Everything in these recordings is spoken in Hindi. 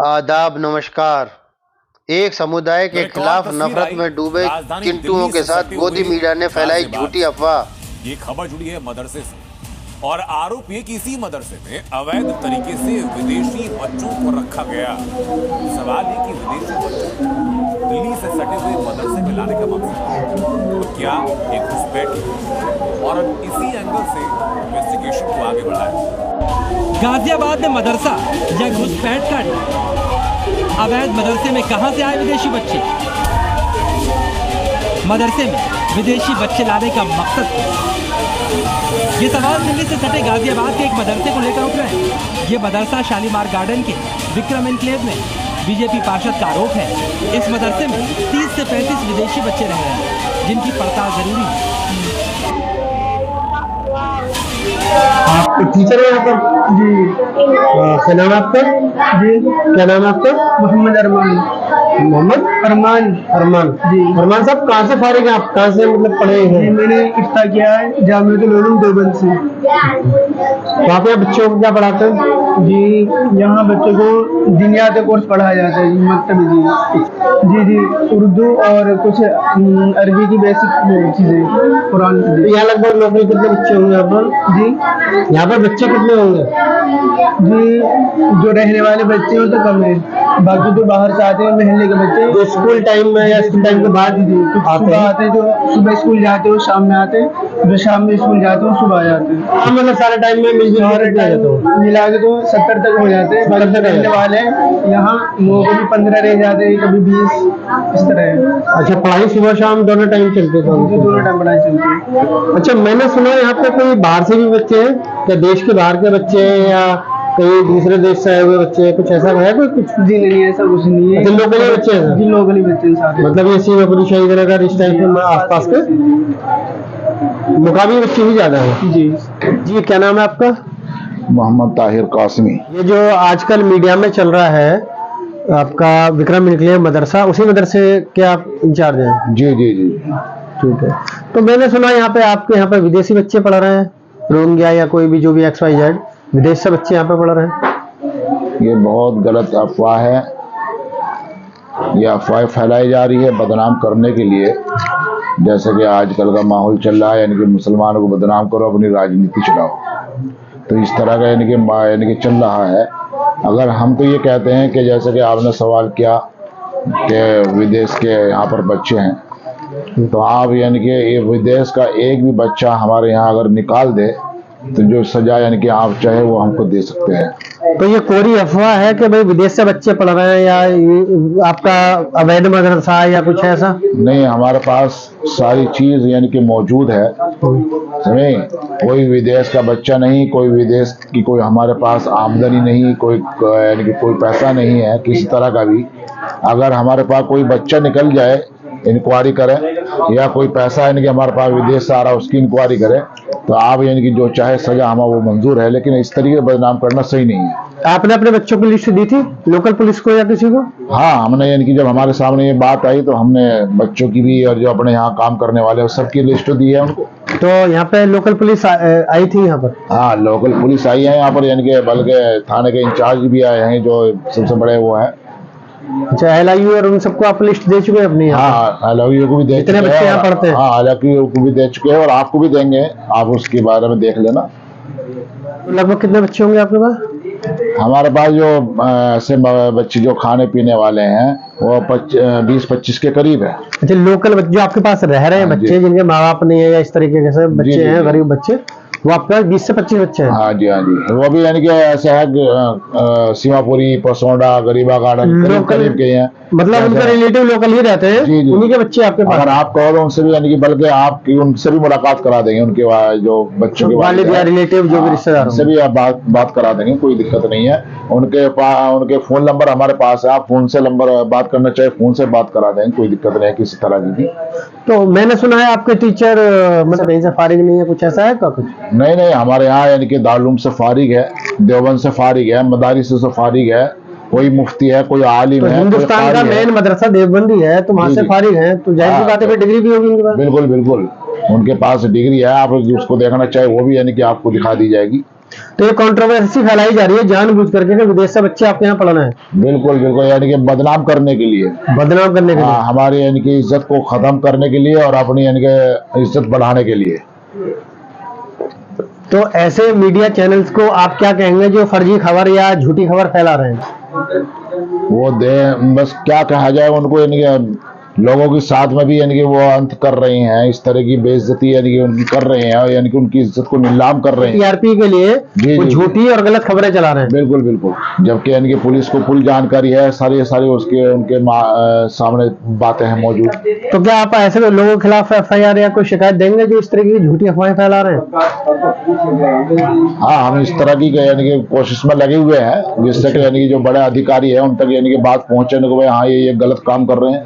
आदाब नमस्कार। एक समुदाय के खिलाफ नफरत में डूबे चिंटुओं के साथ गोदी मीडिया ने फैलाई झूठी अफवाह। ये खबर जुड़ी है मदरसे से और आरोप ये कि इसी मदरसे में अवैध तरीके से विदेशी बच्चों को रखा गया। सवाल है कि विदेशी बच्चों को दिल्ली से सटे हुए मदरसे में लाने का मकसद तो क्या एक घुसपैठ है? और अब इसी एंगल से इन्वेस्टिगेशन को आगे बढ़ाया। गाजियाबाद में मदरसा या घुसपैठ का अवैध मदरसे में कहां से आए विदेशी बच्चे? मदरसे में विदेशी बच्चे लाने का मकसद क्या? ये सवाल दिल्ली से सटे गाजियाबाद के एक मदरसे को लेकर उठ रहे हैं। ये मदरसा शालीमार गार्डन के विक्रम एनक्लेव में बीजेपी पार्षद का आरोप है। इस मदरसे में 30 से 35 विदेशी बच्चे रह रहे हैं, जिनकी पड़ताल जरूरी है। आप टीचर है यहाँ पर? जी। क्या नाम है आपका? जी। क्या नाम है आपका? मोहम्मद अरमान। मोहम्मद अरमान। अरमान जी। अरमान साहब कहाँ से फारिग हैं आप? कहाँ से मतलब पढ़े हैं? जी मैंने इफ्ता किया है जामिअतुल उलूम देवबंद से। वहाँ पे बच्चों को क्या पढ़ाते हैं? जी यहाँ बच्चों को दिनियात कोर्स पढ़ाया जाता है मकतब। जी जी उर्दू और कुछ अरबी की बेसिक चीज़ें कुरान की। यहाँ लगभग लोकल कितने बच्चे होंगे यहाँ पर? जी यहाँ पर बच्चे कितने होंगे? जी जो रहने वाले बच्चे हैं तो कम है, बाकी तो बाहर से आते हैं महल्ले के बच्चे। तो स्कूल टाइम में या स्कूल टाइम के बाद सुबह आते हैं, जो सुबह स्कूल जाते हैं शाम में आते हैं, जो शाम में स्कूल जाते हैं सुबह आ जाते हैं। हाँ मतलब सारे टाइम में मिला के तो 70 तक हो जाते हैं। रहने वाले यहाँ वो कभी 15 रह जाते हैं, कभी 20 इस तरह है। अच्छा पढ़ाई सुबह शाम दोनों टाइम चलते हैं? दोनों टाइम पढ़ाई चलती है। अच्छा मैंने सुना यहाँ पे कोई बाहर से भी बच्चे हैं क्या? देश के बाहर के बच्चे हैं या कहीं दूसरे देश से आए हुए बच्चे हैं? कुछ ऐसा है कोई? कुछ जी नहीं ऐसा कुछ नहीं है। लोकल ही बच्चे हैं? जी लोकल ही बच्चे हैं। मतलब ये सीमापुरी शहीद इस टाइप के आसपास के मुकामी बच्चे ही ज्यादा है? जी जी। क्या नाम है आपका? मोहम्मद ताहिर कासमी। ये जो आजकल मीडिया में चल रहा है आपका विक्रम एनक्लेव मदरसा, उसी मदरसे के आप इंचार्ज हैं? जी जी जी ठीक है। तो मैंने सुना यहाँ पे आपके यहाँ पे विदेशी बच्चे पढ़ रहे हैं, रोहिंग्या या कोई भी जो भी XYZ विदेश से बच्चे यहाँ पे पढ़ रहे हैं। ये बहुत गलत अफवाह है। ये अफवाह फैलाई जा रही है बदनाम करने के लिए। जैसे कि आजकल का माहौल चल रहा है, यानी कि मुसलमानों को बदनाम करो, अपनी राजनीति चलाओ, तो इस तरह का यानी कि चल रहा है। अगर हम तो ये कहते हैं कि जैसे कि आपने सवाल किया कि विदेश के यहाँ पर बच्चे हैं, तो आप यानी कि ये विदेश का एक भी बच्चा हमारे यहाँ अगर निकाल दे तो जो सजा यानी कि आप चाहे वो हमको दे सकते हैं। तो ये कोरी अफवाह है कि भाई विदेश से बच्चे पढ़ रहे हैं या आपका अवैध मदरसा या कुछ ऐसा? नहीं, हमारे पास सारी चीज यानी कि मौजूद है। समझे, कोई विदेश का बच्चा नहीं, कोई विदेश की कोई हमारे पास आमदनी नहीं, कोई यानी कि कोई पैसा नहीं है किसी तरह का भी। अगर हमारे पास कोई बच्चा निकल जाए, इंक्वायरी करें, या कोई पैसा यानी कि हमारे पास विदेश से आ रहा है उसकी इंक्वायरी करें, तो आप यानी कि जो चाहे सजा हमें वो मंजूर है, लेकिन इस तरीके से बदनाम करना सही नहीं है। आपने अपने बच्चों की लिस्ट दी थी लोकल पुलिस को या किसी को? हाँ हमने, यानी कि जब हमारे सामने ये बात आई तो हमने बच्चों की भी और जो अपने यहाँ काम करने वाले हैं सबकी लिस्ट दी है उनको। तो यहाँ पे लोकल पुलिस आई थी यहाँ पर? हाँ लोकल पुलिस आई है यहाँ पर, यानी कि बल्कि थाने के इंचार्ज भी आए हैं जो सबसे बड़े वो है। अच्छा LIU और उन सबको आप लिस्ट दे चुके हैं अपनी? हाँ LIU को भी दे चुके हैं। बच्चे यहाँ पढ़ते हैं? हाँ LIU को भी दे चुके हैं और आपको भी देंगे, आप उसके बारे में देख लेना। तो लगभग कितने बच्चे होंगे आपके पास? हमारे पास जो ऐसे बच्चे जो खाने पीने वाले हैं वो 20-25 के करीब है। अच्छा लोकल बच्चे जो आपके पास रह रहे हैं बच्चे जिनके माँ बाप नहीं है या इस तरीके के बच्चे हैं गरीब बच्चे, वो आपके पास 20 से 25 बच्चे हैं? हाँ जी हाँ जी। वो भी यानी कि ऐसे है सीमापुरी, पसौंडा, गरीबा गार्डन करीब के हैं। मतलब उनके रिलेटिव लोकल ही रहते हैं? जी जी। उन्हीं के बच्चे आपके पास? अगर आप कहो तो उनसे भी यानी कि बल्कि आप उनसे भी मुलाकात करा देंगे, उनके जो बच्चों के वालिद या रिलेटिव जो भी रिश्तेदार उनसे भी आप बात करा देंगे, कोई दिक्कत नहीं है। उनके फोन नंबर हमारे पास है, आप फोन से बात करना चाहे फोन से बात करा देंगे, कोई दिक्कत नहीं है किसी तरह की भी। तो मैंने सुना है आपके टीचर मतलब कहीं से फारिग नहीं है, कुछ ऐसा है क्या? कुछ नहीं, हमारे यहाँ यानी कि दारुल उलूम से फारिग है, देवबंद से फारिग है, मदारिस से फारिग है, कोई मुफ्ती है, कोई आलिम है। हिंदुस्तान का मेन मदरसा देवबंद ही है, तो वहाँ से फारिग है, तो जाहिर सी बात है डिग्री भी होगी उनके पास? बिल्कुल बिल्कुल, उनके पास डिग्री है। आप उसको देखना चाहे वो भी यानी कि आपको दिखा दी जाएगी। तो ये कंट्रोवर्सी फैलाई जा रही है जानबूझ करके कि विदेश से बच्चे आपके यहाँ पढ़ना है। बिल्कुल बिल्कुल, यानी कि बदनाम करने के लिए, बदनाम करने के लिए। हाँ, हमारी यानी कि इज्जत को खत्म करने के लिए और अपनी यानी कि इज्जत बढ़ाने के लिए। तो ऐसे मीडिया चैनल्स को आप क्या कहेंगे जो फर्जी खबर या झूठी खबर फैला रहे हैं? वो दे बस क्या कहा जाए उनको, यानी कि लोगों के साथ में भी यानी कि वो अंत कर रहे हैं, इस तरह की बेइज्जती यानी कि उनकी कर रहे हैं, यानी कि उनकी इज्जत को नीलाम कर रहे हैं टीआरपी के लिए। जी, वो जी, झूठी और गलत खबरें चला रहे हैं। बिल्कुल बिल्कुल, जबकि यानी कि पुलिस को फुल जानकारी है, सारी सारी उसके उनके सामने बातें हैं मौजूद। तो क्या आप ऐसे लोगों के खिलाफ FIR या कोई शिकायत देंगे जो इस तरह की झूठी अफवाहें फैला रहे हैं? हाँ, हम इस तरह की यानी कि कोशिश में लगे हुए हैं, जिससे कि यानी कि जो बड़े अधिकारी है उन तक यानी कि बात पहुंचने को, भाई हाँ ये गलत काम कर रहे हैं।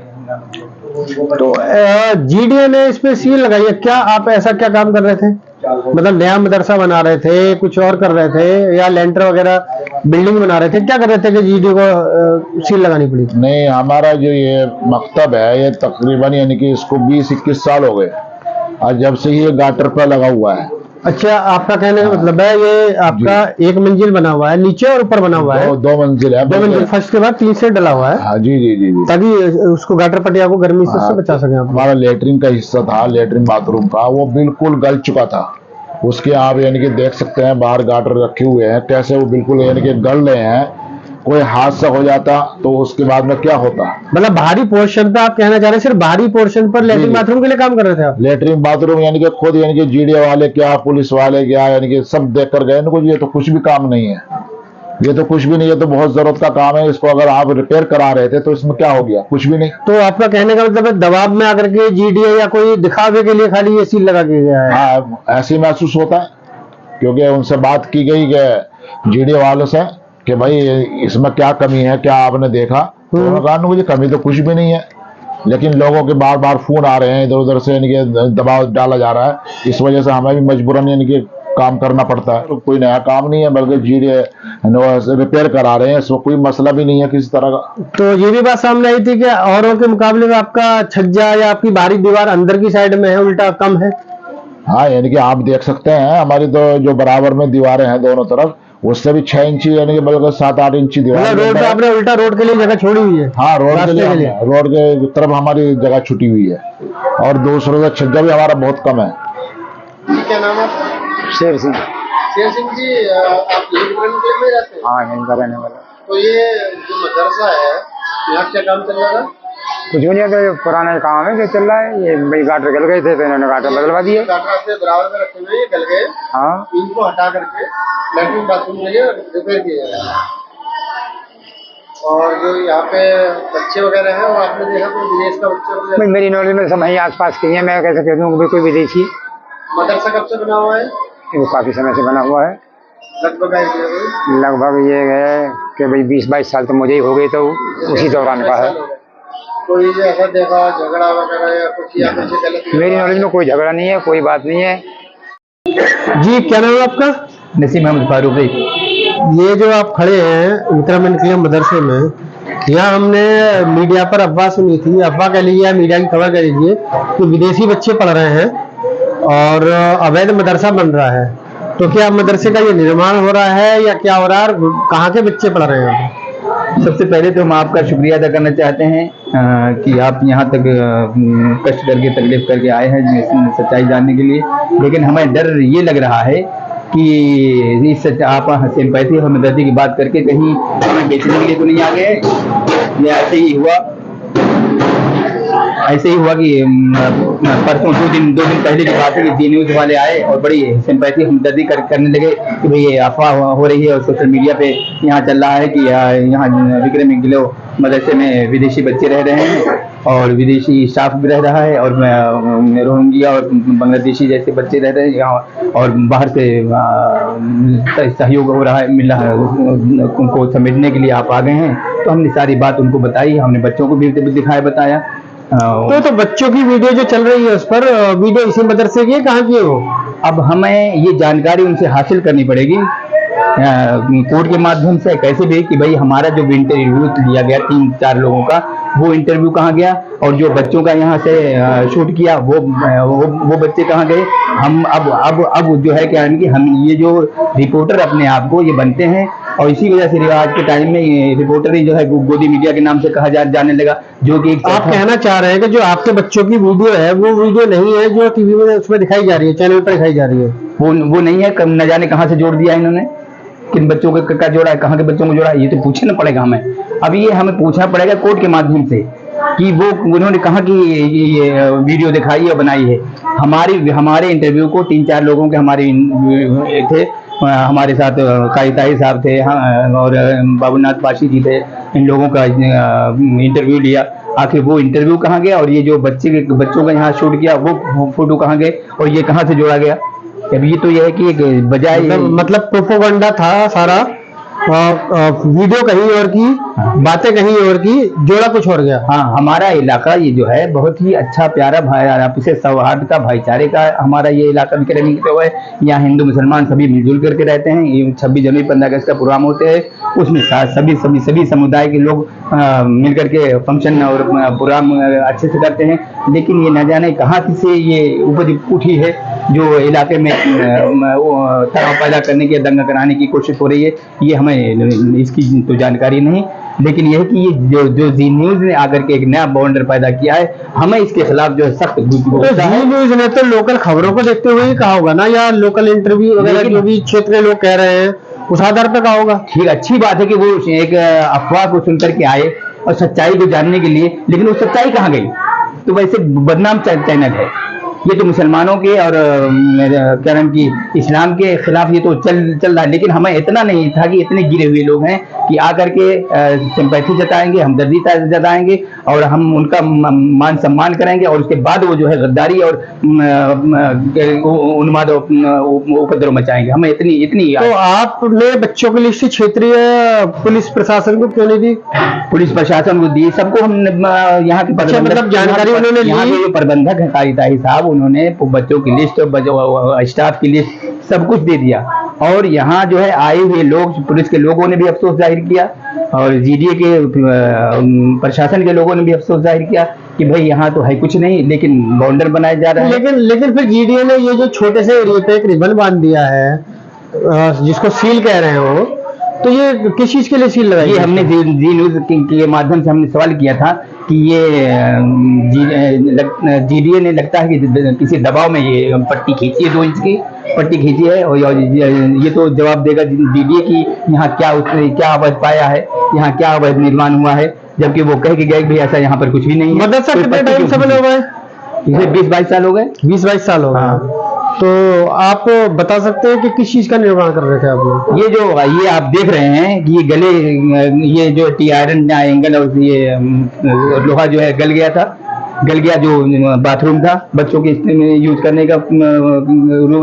तो GDA ने इस पे सील लगाई है, क्या आप ऐसा क्या काम कर रहे थे? मतलब नया मदरसा बना रहे थे, कुछ और कर रहे थे, या लेंटर वगैरह बिल्डिंग बना रहे थे, क्या कर रहे थे कि GDA को सील लगानी पड़ी? नहीं, हमारा जो ये मकतब है ये तकरीबन यानी कि इसको 20-21 साल हो गए, और जब से ही ये गाटर पर लगा हुआ है। अच्छा, आपका कहने का मतलब है ये आपका एक मंजिल बना हुआ है, नीचे और ऊपर बना हुआ है? दो मंजिल है। 2 मंजिल, फर्स्ट के बाद 3 से डला हुआ है। हाँ जी जी जी जी, ताकि उसको गाटर पटिया को गर्मी से बचा सके आप। हमारा लेटरिन का हिस्सा था, लेटरिन बाथरूम का, वो बिल्कुल गल चुका था। उसके आप यानी कि देख सकते हैं बाहर गाटर रखे हुए हैं, कैसे वो बिल्कुल यानी कि गल रहे हैं। कोई हादसा हो जाता तो उसके बाद में क्या होता। मतलब बाहरी पोर्शन पे आप कहना चाह रहे हैं, सिर्फ बाहरी पोर्शन पर लेटरिन बाथरूम के लिए काम कर रहे थे आप? लेटरिन बाथरूम यानी कि खुद यानी कि GDA वाले क्या, पुलिस वाले क्या, यानी कि सब देख कर गए इनको, ये तो कुछ भी काम नहीं है, ये तो कुछ भी नहीं है, तो बहुत जरूरत का काम है। इसको अगर आप रिपेयर करा रहे थे तो इसमें क्या हो गया? कुछ भी नहीं। तो आपका कहने का मतलब है दबाव में आकर के GDA या कोई दिखावे के लिए खाली ये सील लगा के गया है? हाँ, ऐसे ही महसूस होता है, क्योंकि उनसे बात की गई कि GDA वालों से कि भाई इसमें क्या कमी है, क्या आपने देखा? तो उन्होंने कहा मुझे कमी तो कुछ भी नहीं है, लेकिन लोगों के बार बार फोन आ रहे हैं, इधर उधर से यानी कि दबाव डाला जा रहा है, इस वजह से हमें भी मजबूरन यानी कि काम करना पड़ता है। तो कोई नया काम नहीं है, बल्कि GDA रिपेयर करा रहे हैं, इसमें कोई मसला भी नहीं है किसी तरह का। तो ये भी बात सामने आई थी कि औरों के मुकाबले में आपका छज्जा या आपकी बाहरी दीवार अंदर की साइड में है, उल्टा कम है। हाँ, यानी कि आप देख सकते हैं हमारी तो जो बराबर में दीवारें हैं दोनों तरफ, उससे भी 6 इंची यानी कि बल्कि 7-8 इंची दीवार। रोड पे आपने उल्टा रोड के लिए जगह छोड़ी हुई है? हाँ, रोड के लिए रोड के तरफ हमारी जगह छुटी हुई है, और दूसरों का छज्जा भी हमारा बहुत कम है। क्या नाम है? शेर सिंह। शेर सिंह जी, आप यहीं में रहते हैं? हाँ, यहीं का रहने वाला। तो ये जो मदरसा है, यहाँ क्या काम चल रहा था? कुछ भी नहीं है, तो पुराना काम है जो चल रहा है। ये भाई गाटर गल गए थे तो इन्होंने गाटर बदलवा दिए। गाटर से बराबर में रखे हुए गल गए। हाँ, इनको हटा करके लैट्रिन बाथरूम के लिए रिपेयर किया जाए। और जो यहाँ पे बच्चे वगैरह हैं, वो आपने देखा कोई विदेश का बच्चा? मेरी नॉलेज में सब यहीं आसपास के हैं, मैं कैसे कह दूँ कोई विदेशी। मदरसा कब से बना हुआ है? वो काफी समय से बना हुआ है। लगभग ये है कि भाई 20-22 साल तो मुझे ही हो गए, तो उसी दौरान का है। कोई ऐसा देखा झगड़ा वगैरह या कुछ या कुछ गलत? मेरी नॉलेज में कोई झगड़ा नहीं है, कोई बात नहीं है। जी, क्या नाम है आपका? नसीम अहमद फारूकी। ये जो आप खड़े हैं विक्रम एनक्लेव मदरसे में, यहाँ हमने मीडिया पर अफवाह सुनी थी, अफवाह कह लीजिए या मीडिया की खबर कह लीजिए, कि विदेशी बच्चे पढ़ रहे हैं और अवैध मदरसा बन रहा है। तो क्या मदरसे का ये निर्माण हो रहा है या क्या हो रहा है? कहाँ के बच्चे पढ़ रहे हैं? सबसे पहले तो हम आपका शुक्रिया अदा करना चाहते हैं कि आप यहाँ तक कष्ट करके तकलीफ करके आए हैं सच्चाई जानने के लिए। लेकिन हमें डर ये लग रहा है कि इस आप सिंपैथी और हमदर्दी की बात करके कहीं हमें बेचने के लिए तो नहीं आ गए। ये ऐसे ही हुआ कि परसों 2 दिन पहले की बात है कि जी न्यूज़ वाले आए और बड़ी सिंपैथी हमदर्दी करने लगे कि भाई ये अफवाह हो रही है और सोशल मीडिया पे यहाँ चल रहा है कि यहाँ विक्रम एनक्लेव मदरसे में विदेशी बच्चे रह रहे हैं और विदेशी स्टाफ भी रह रहा है, और रोहिंग्या और बांग्लादेशी जैसे बच्चे रह रहे हैं यहाँ, और बाहर से सहयोग हो रहा है, मिल रहा है, उनको समेटने के लिए आप आ गए हैं। तो हमने सारी बात उनको बताई, हमने बच्चों को भी दिखाया बताया। तो बच्चों की वीडियो जो चल रही है उस पर वीडियो इसी मदरसे की है, कहाँ की है वो? अब हमें ये जानकारी उनसे हासिल करनी पड़ेगी कोर्ट के माध्यम से कैसे भी कि भाई हमारा जो इंटरव्यू लिया गया 3-4 लोगों का, वो इंटरव्यू कहाँ गया, और जो बच्चों का यहाँ से शूट किया वो बच्चे कहाँ गए। हम अब जो है क्या है कि हम ये जो रिपोर्टर अपने आप को ये बनते हैं, और इसी वजह से आज के टाइम में ये रिपोर्टर ही जो है गोदी मीडिया के नाम से कहा जाने लगा, जो कि आप कहना चाह रहे हैं कि जो आपके बच्चों की वीडियो है वो वीडियो नहीं है जो टीवी में उसमें दिखाई जा रही है, चैनल पर दिखाई जा रही है, वो नहीं है। न जाने कहाँ से जोड़ दिया इन्होंने, किन बच्चों को का जोड़ा है, कहाँ के बच्चों को जोड़ा, ये तो पूछना पड़ेगा हमें। अब ये हमें पूछना पड़ेगा कोर्ट के माध्यम से कि वो उन्होंने कहा कि ये वीडियो दिखाई और बनाई है। हमारे इंटरव्यू को 3-4 लोगों के हमारे थे, हमारे साथ कायताई साहब थे, और बाबूनाथ पाशी जी थे, इन लोगों का इंटरव्यू लिया। आखिर वो इंटरव्यू कहाँ गया, और ये जो बच्चों का यहाँ शूट किया वो फोटो कहाँ गए, और ये कहाँ से जोड़ा गया। अब ये तो यह है कि एक बजाय मतलब प्रोपोगंडा था सारा, वीडियो कहीं और की, बातें कहीं और की, जोड़ा कुछ और गया। हाँ, हमारा इलाका ये जो है बहुत ही अच्छा प्यारा आपसे सौहार्द का, भाईचारे का हमारा ये इलाका विक्रमित हुआ है। यहाँ हिंदू मुसलमान सभी मिलजुल करके रहते हैं। ये 26 जनवरी 15 अगस्त का प्रोग्राम होते हैं, उसमें सभी समुदाय के लोग मिल करके फंक्शन और प्रोग्राम अच्छे से करते हैं। लेकिन ये न जाने कहाँ से ये उपज उठी है जो इलाके में तनाव पैदा करने की, दंगा कराने की कोशिश हो रही है। ये हमें इसकी तो जानकारी नहीं, लेकिन यह है कि ये जो जी न्यूज ने आकर के एक नया बाउंडर पैदा किया है, हमें इसके खिलाफ जो है सख्त जी न्यूज ने तो लोकल खबरों को देखते हुए ही कहा होगा ना, या लोकल इंटरव्यू वगैरह जो भी क्षेत्रीय लोग कह रहे हैं उस आधार पर कहा होगा। ठीक, अच्छी बात है कि वो एक अफवाह को सुनकर के आए और सच्चाई को जानने के लिए, लेकिन वो सच्चाई कहाँ गई। तो वैसे बदनाम चैनल है ये, तो मुसलमानों के और क्या नाम की इस्लाम के खिलाफ ये तो चल रहा है। लेकिन हमें इतना नहीं था कि इतने गिरे हुए लोग हैं कि आकर के सिंपैथी जताएंगे, हमदर्दी जताएंगे, और हम उनका मान सम्मान करेंगे, और उसके बाद वो जो है गद्दारी और उन्माद उपद्रव मचाएंगे। हमें इतनी तो आपने बच्चों के लिए क्षेत्रीय पुलिस प्रशासन को क्यों नहीं दी? पुलिस प्रशासन को दी, सबको हम यहाँ के मतलब जानकारी उन्होंने ली। प्रबंधक है कारिताई साहब, उन्होंने बच्चों की लिस्ट, स्टाफ की लिस्ट सब कुछ दे दिया। और यहाँ जो है आए हुए लोग, पुलिस के लोगों ने भी अफसोस जाहिर किया, और जीडीए के प्रशासन के लोगों ने भी अफसोस जाहिर किया कि भाई यहाँ तो है कुछ नहीं, लेकिन बाउंडर बनाया जा रहा है। लेकिन फिर जीडीए ने ये जो छोटे से एरिया पे एक रिबन बांध दिया है, जिसको सील कह रहे हो, तो ये किस चीज के लिए सील लगाई? ये हमने जी न्यूज के माध्यम से हमने सवाल किया था कि ये जीडीए ने लगता है कि किसी दबाव में ये पट्टी खींची है, 2 इंच की पट्टी खींची है, और ये तो जवाब देगा जीडीए की यहाँ क्या अवैध पाया है, यहाँ क्या अवैध निर्माण हुआ है, जबकि वो कह के गए कि ऐसा यहाँ पर कुछ भी नहीं है। मदरसा कितने टाइम से बने हुए हैं? इसे 20-22 साल हो गए। 20-22 साल हो गए। हाँ। तो आप बता सकते हैं कि किस चीज का निर्माण कर रहे थे आप लोग? ये आप देख रहे हैं कि ये गले, ये जो टी आयरन एंगल और ये लोहा जो है गल गया जो बाथरूम था बच्चों के यूज करने का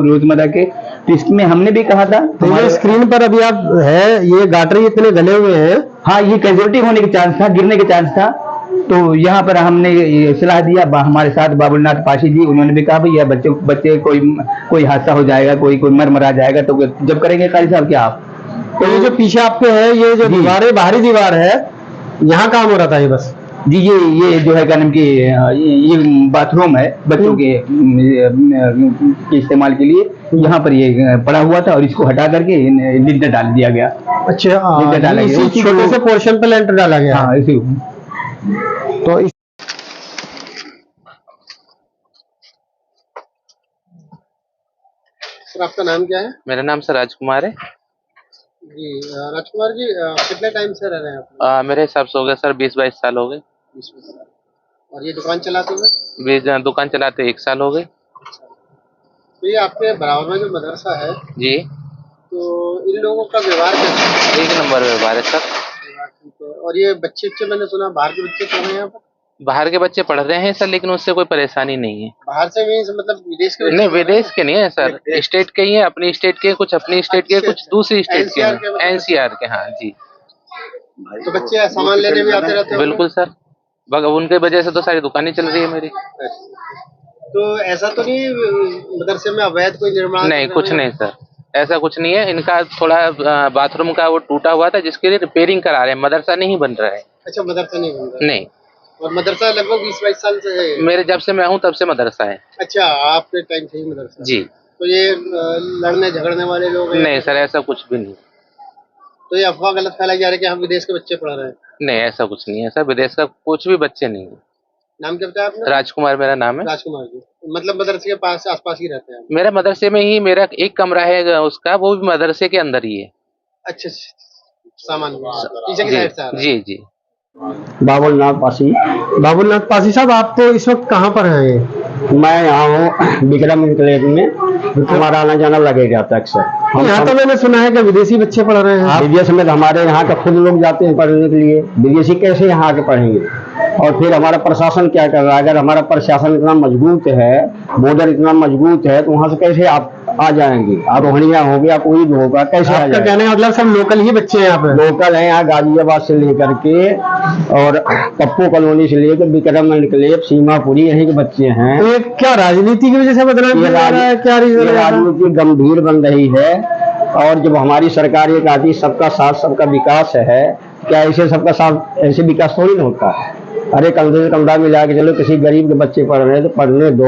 रोजमर्रा के। तो इसमें हमने भी कहा था, तो ये स्क्रीन पर अभी आप है, ये गाटर इतने गले हुए हैं। हाँ, ये कैजुअलिटी होने के चांस था, गिरने के चांस था। तो यहाँ पर हमने सलाह दिया, हमारे साथ बाबूनाथ पाशी जी, उन्होंने भी कहा भैया बच्चे कोई हादसा हो जाएगा, कोई मरा जाएगा, तो जब करेंगे कारी साहब क्या आप। तो ये जो पीछे आपके है, ये जो दीवार है, बाहरी दीवार है, यहाँ काम हो रहा था ये बस? जी, ये जो है क्या नाम की ये बाथरूम है बच्चों के इस्तेमाल के लिए, यहाँ पर ये पड़ा हुआ था और इसको हटा करके लिंटर डाल दिया गया। अच्छा, लिंटर डाला गया, छोटे से पोर्शन पे लिंटर डाला गया। हाँ, इसी तो सर, आपका नाम क्या है? मेरा नाम सर राजकुमार है जी। राजकुमार जी, कितने टाइम से रह रहे हैं आप? मेरे हिसाब से हो गया सर 20-22 साल हो गए। 20 साल। और ये दुकान चलाते हुए? दुकान चलाते 1 साल हो गए। तो ये आपके बराबर में जो मदरसा है जी, तो इन लोगों का व्यवहार कैसा है? 1 नंबर व्यवहार है सर। और ये बच्चे मैंने सुना बाहर के बच्चे पढ़ रहे हैं यहाँ पर? बाहर के बच्चे पढ़ रहे हैं सर, लेकिन उससे कोई परेशानी नहीं है। बाहर से भी मतलब विदेश के? नहीं, विदेश के नहीं है सर, स्टेट के ही है, अपनी स्टेट के, कुछ अपनी स्टेट के, कुछ दूसरी स्टेट के, एनसीआर के। हाँ जी। तो बच्चे सामान लेने भी आते रहते हैं? बिल्कुल सर, उनके वजह से तो सारी दुकानें चल रही है मेरी। तो ऐसा तो नहीं मदरसे में अवैध कोई निर्माण? नहीं, कुछ नहीं सर। ऐसा कुछ नहीं है। इनका थोड़ा बाथरूम का वो टूटा हुआ था, जिसके लिए रिपेयरिंग करा रहे हैं। मदरसा नहीं बन रहा है। अच्छा, मदरसा नहीं बन रहा? नहीं, और मदरसा लगभग 20-22 साल से है? मेरे जब से मैं हूँ तब से मदरसा है। अच्छा, आपके टाइम से ही मदरसा? जी। तो ये लड़ने झगड़ने वाले लोग हैं? नहीं सर, ऐसा कुछ भी नहीं। तो ये अफवाह गलत फैलाई जा रही है कि हम विदेश के बच्चे पढ़ रहे हैं? नहीं, ऐसा कुछ नहीं है सर। विदेश का कुछ भी बच्चे नहीं है। नाम क्या बताया आपने? राजकुमार मेरा नाम है। राजकुमार जी, मतलब मदरसे के पास आसपास ही रहते हैं? मेरा मदरसे में ही मेरा एक कमरा है उसका, वो भी मदरसे के अंदर ही है। अच्छा, सामान पीछे की साइड से आ रहा है? जी जी। बाबुलनाथ पासी। बाबुलनाथ पासी साहब, आप तो इस वक्त कहाँ पर हैं? मैं यहाँ हूँ विक्रम इनकलेव में। हमारा आना जाना लगेगा अक्सर। यहाँ तो मैंने सुना है कि विदेशी बच्चे पढ़ रहे हैं। विदेश में तो हमारे यहाँ के खुद लोग जाते हैं पढ़ने के लिए। विदेशी कैसे यहाँ आके पढ़ेंगे? और फिर हमारा प्रशासन क्या कर रहा है? अगर हमारा प्रशासन इतना मजबूत है, बॉर्डर इतना मजबूत है, तो वहाँ से कैसे आप आ जाएंगे? आप रोहनिया हो गया, कोई भी होगा, कैसे आ जाएंगे? कहने का मतलब सब लोकल ही बच्चे हैं यहाँ पे? लोकल हैं यहाँ, गाजियाबाद से लेकर के और पप्पू कॉलोनी से लेकर विक्रम इनकलेव, सीमापुरी, यहीं के बच्चे हैं। तो ये क्या राजनीति की वजह से बदनाम किया जा रहा है? क्या राजनीति गंभीर बन रही है। और जब हमारी सरकार ये कहती सबका साथ सबका विकास है, क्या ऐसे सबका साथ ऐसे विकास थोड़ी ना होता है? अरे कंधे से कंधा मिला के चलो, किसी गरीब के बच्चे पढ़ रहे हैं तो पढ़ने दो।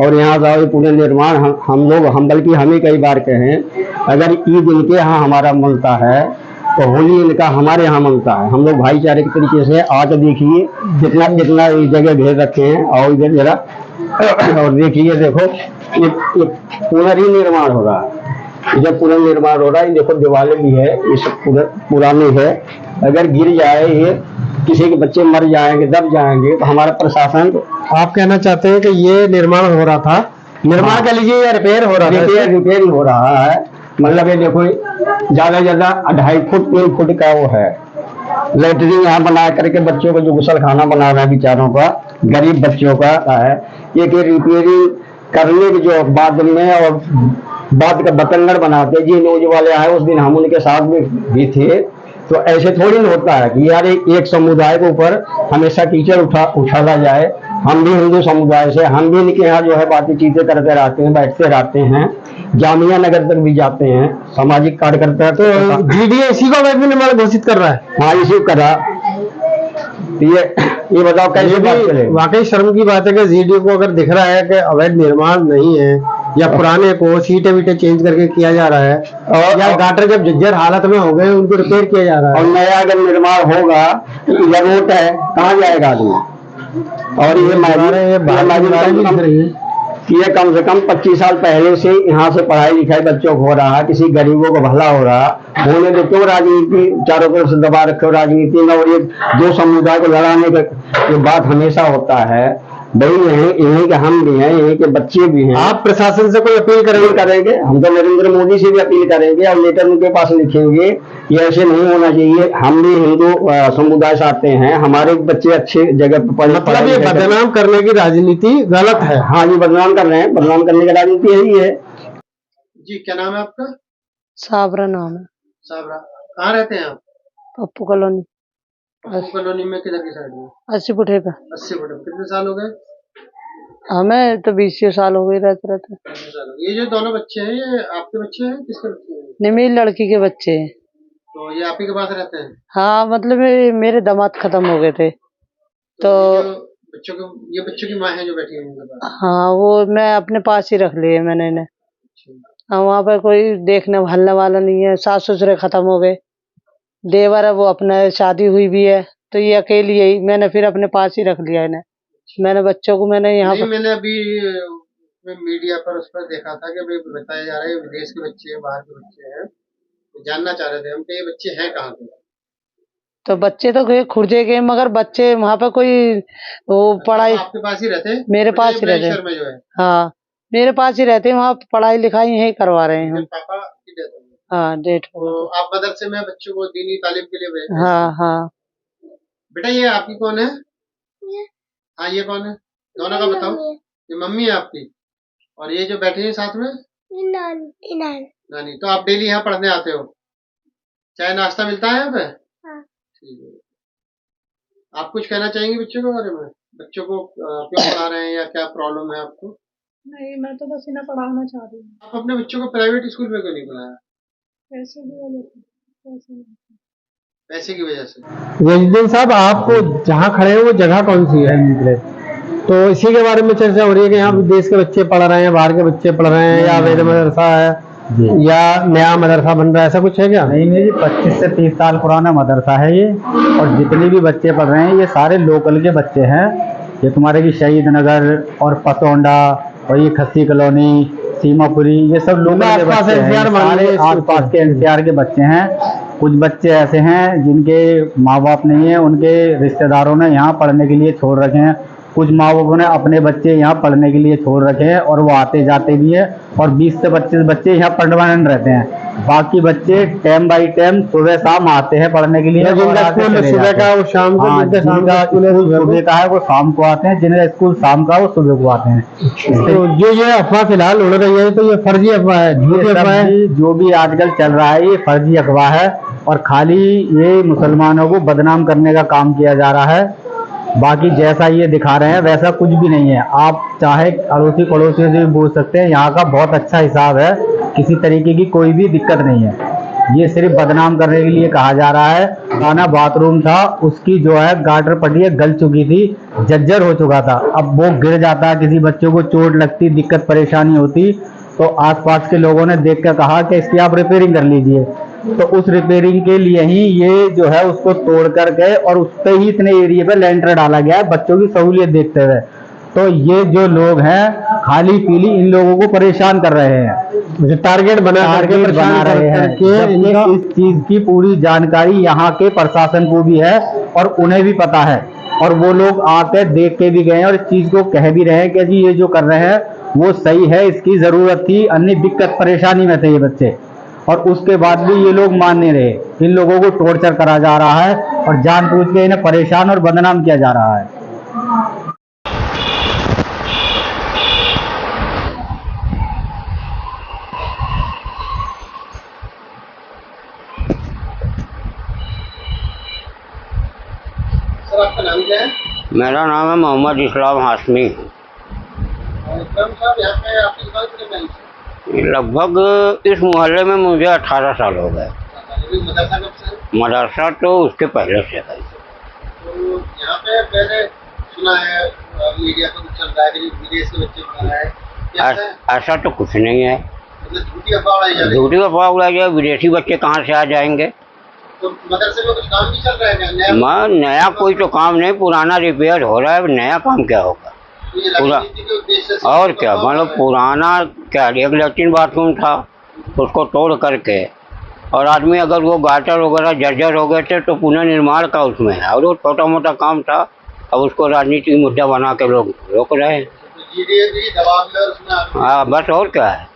और यहाँ का ये पूरे निर्माण हम बल्कि हम ही कई बार कहें, अगर ईद इनके यहाँ हमारा मनता है तो होली इनका हमारे यहाँ मनता है। हम लोग भाईचारे के तरीके से आके देखिए जितना जितना इस जगह घेर रखे हैं, और इधर जरा और देखिए, देखो ये पुनर्निर्माण हो रहा है। जब पुनर्निर्माण हो रहा है, देखो दीवारें भी है, ये सब पुरानी है। अगर गिर जाए, ये किसी के बच्चे मर जाएंगे, दब जाएंगे, तो हमारा प्रशासन। आप कहना चाहते हैं कि ये निर्माण हो रहा था, निर्माण कर लीजिए या रिपेयर हो रहा था? रिपेयर हो रहा है। मतलब ये देखो ज्यादा ज्यादा 2.5 फुट 3 फुट का वो है लेटरिन यहाँ बना करके बच्चों को जो गुसल खाना बना रहा है बेचारों का, गरीब बच्चों का है। ये रिपेयरिंग करने के जो बाद में और बाद का बतंगड़ बनाते जी न्यूज वाले आए उस दिन, हम उनके साथ में भी थे। तो ऐसे थोड़ी ना होता है कि यार एक समुदाय के ऊपर हमेशा कीचड़ उछाला जाए। हम भी हिंदू समुदाय से, हम भी इनके यहाँ जो है बातें चीजें करते रहते हैं, बैठते रहते हैं, जामिया नगर तक भी जाते हैं, सामाजिक कार्यकर्ता। तो जीडीए इसी को अवैध निर्माण घोषित कर रहा है? हाँ, इसी को कर रहा। ये बताओ कैसे बात करें? वाकई शर्म की बात है कि जीडीए को अगर दिख रहा है कि अवैध निर्माण नहीं है, या पुराने को सीटें वीटें चेंज करके किया जा रहा है, और या गाटर जब जर्जर हालत में हो गए उनको रिपेयर किया जा रहा है, और नया अगर निर्माण होगा तो इधर रोड है, कहाँ जाएगा आदमी? और ये कम से कम 25 साल पहले से यहाँ से पढ़ाई लिखाई बच्चों को हो रहा है, किसी गरीबों को भला हो रहा होने तो क्यों राजनीति चारों तरफ से दबा रखे हो राजनीति में? और ये दो समुदाय को लड़ाने की बात हमेशा होता है। भाई यहीं के हम भी हैं, यहीं के बच्चे भी हैं। आप प्रशासन से कोई अपील करेंगे? हम तो नरेंद्र मोदी से भी अपील करेंगे और लेटर उनके पास लिखेंगे कि ऐसे नहीं होना चाहिए। हम भी हिंदू समुदाय से आते हैं, हमारे बच्चे अच्छे जगह पर पढ़े। मतलब ये बदनाम करने की राजनीति गलत है? हाँ, ये बदनाम कर रहे हैं, बदनाम करने की राजनीति यही है। जी, क्या नाम है आपका? साबरा नाम है। साबरा, कहाँ रहते हैं आप? पप्पू कॉलोनी। पप्पू कॉलोनी में किधर की साइड में? 80 फुटे पे। 80 फुट। कितने साल हो गए? हमें तो 20 साल हो गए रहते। ये जो दोनों बच्चे हैं, ये आपके बच्चे हैं? किसके बच्चे हैं? नहीं, मेरी लड़की के बच्चे हैं। तो ये आप ही के पास रहते हैं? हाँ, मतलब मेरे दामाद खत्म हो गए थे तो बच्चों को, ये बच्चों की माँ है जो बैठी है उनके पास? हाँ, वो मैं अपने पास ही रख लिए मैंने इन्हें। हाँ, वहाँ पर कोई देखने भालने वाला नहीं है। सास ससुर खत्म हो गए, देवर है वो अपना शादी हुई भी है, तो ये अकेली है। मैंने फिर अपने पास ही रख लिया इन्हें। मैंने बच्चों को मैंने यहाँ पर, मैंने अभी मीडिया पर उस पर देखा था कि बताया जा रहा है विदेश के बच्चे हैं, बाहर के बच्चे हैं। जानना चाह रहे थे हम कि ये बच्चे हैं कहाँ पे? तो बच्चे तो गए खुर्जे के, मगर बच्चे वहाँ पर कोई वो पढ़ाई। आपके पास ही रहते? मेरे पास ही रहते। जो है, हाँ, मेरे पास ही रहते हैं। वहाँ पढ़ाई लिखाई यही करवा रहे हैं। पापा की डेथ हो गई? हाँ, डेट हो तो आप मदरसे में बच्चों को दीनी तालीम के लिए भेजते हैं? हाँ हाँ। बेटा, ये आपकी कौन है? हाँ, ये कौन है? दोनों का बताओ। ये मम्मी है आपकी, और ये जो बैठे हैं साथ में? नानी। तो आप डेली यहाँ पढ़ने आते हो? चाय नाश्ता मिलता है यहाँ पे? हाँ। ठीक है। आप कुछ कहना चाहेंगे बच्चों के बारे में? बच्चों को क्यों पढ़ा रहे हैं, या क्या प्रॉब्लम है आपको? नहीं, मैं तो बस इन्हें पढ़ाना चाह रही हूँ। आप अपने बच्चों को प्राइवेट स्कूल में क्यों नहीं पढ़ाया? पैसे की वजह से, पैसे नहीं। पैसे की वजह से। यजदीन साहब, आप जहाँ खड़े हैं वो जगह कौन सी है? तो इसी के बारे में चर्चा हो रही है कि यहाँ विदेश के बच्चे पढ़ रहे हैं, बाहर के बच्चे पढ़ रहे हैं, या वेद मदरसा है या नया मदरसा बन रहा है, ऐसा कुछ है क्या? नहीं नहीं जी, 25 से 30 साल पुराना मदरसा है ये। और जितने भी बच्चे पढ़ रहे हैं ये सारे लोकल के बच्चे हैं। ये तुम्हारे की शहीद नगर और पसौंडा और ये खस्सी कॉलोनी, सीमापुरी, ये सब लोकल के बच्चे हैं, सारे आसपास के एनसीआर के बच्चे हैं। कुछ बच्चे ऐसे हैं जिनके माँ बाप नहीं है, उनके रिश्तेदारों ने यहाँ पढ़ने के लिए छोड़ रखे हैं। कुछ माँ बापों ने अपने बच्चे यहाँ पढ़ने के लिए छोड़ रखे हैं और वो आते जाते भी हैं। और 20 से 25 बच्चे यहाँ परमानेंट रहते हैं। बाकी बच्चे टाइम बाई टाइम सुबह शाम आते हैं पढ़ने के लिए। जिनका स्कूल सुबह का वो शाम को, जिनका सुबह का है वो शाम को आते हैं, जिनका स्कूल शाम का वो सुबह को आते हैं। तो ये अफवाह फिलहाल उड़ रही है, तो ये फर्जी अफवाह है, झूठी अफवाह है। जो भी आजकल चल रहा है ये फर्जी अफवाह है और खाली ये मुसलमानों को बदनाम करने का काम किया जा रहा है। बाकी जैसा ये दिखा रहे हैं वैसा कुछ भी नहीं है। आप चाहे अड़ोसी पड़ोसी से भी पूछ सकते हैं, यहाँ का बहुत अच्छा हिसाब है, किसी तरीके की कोई भी दिक्कत नहीं है। ये सिर्फ बदनाम करने के लिए कहा जा रहा है। खाना बाथरूम था, उसकी जो है गाटर पट्टी गल चुकी थी, जर्जर हो चुका था। अब वो गिर जाता, किसी बच्चों को चोट लगती, दिक्कत परेशानी होती, तो आसपास के लोगों ने देख कर कहा कि इसकी आप रिपेयरिंग कर लीजिए। तो उस रिपेयरिंग के लिए ही ये जो है उसको तोड़ कर गए और उस पर ही इतने एरिया पे लेंटर डाला गया है बच्चों की सहूलियत देखते हुए। तो ये जो लोग हैं खाली पीली इन लोगों को परेशान कर रहे हैं, टारगेट बना रहे हैं कि इस चीज की पूरी जानकारी यहाँ के प्रशासन को भी है और उन्हें भी पता है। और वो लोग आकर देख के भी गए हैं और इस चीज को कह भी रहे हैं कि जी ये जो कर रहे हैं वो सही है, इसकी जरूरत थी, अन्य दिक्कत परेशानी में थे ये बच्चे। और उसके बाद भी ये लोग मान नहीं रहे। इन लोगों को टॉर्चर करा जा रहा है और जानबूझ के इन्हें परेशान और बदनाम किया जा रहा है। सर, आपका नाम क्या है? मेरा नाम है मोहम्मद इस्लाम हाशमी। साहब, यहाँ पे आपकी दुकान कितने टाइम से? लगभग इस मोहल्ले में मुझे 18 साल हो गए। मदरसा कब से? मदरसा तो उसके पहले से है। तो यहाँ पे मैंने सुना है मीडिया पर कुछ चल रहा है कि विदेश के बच्चे पढ़ रहे हैं, ऐसा तो कुछ नहीं है। मतलब झूठी अफवाह उड़ाई जा रही है। झूठी अफवाह उड़ाई जाए, विदेशी बच्चे कहाँ से आ जाएंगे? तो मदरसे में कुछ काम भी चल रहा है क्या? नया कोई तो काम नहीं, पुराना रिपेयर हो रहा है, नया काम क्या होगा? और क्या, मतलब पुराना क्या, एक लैट्रिन बाथरूम था उसको तोड़ करके, और आदमी अगर वो गाटर वगैरह जर्जर हो गए थे तो पुनर्निर्माण का उसमें है, और वो छोटा मोटा काम था। अब उसको राजनीतिक मुद्दा बना के लोग रोक रहे हैं। हाँ, बस और क्या है।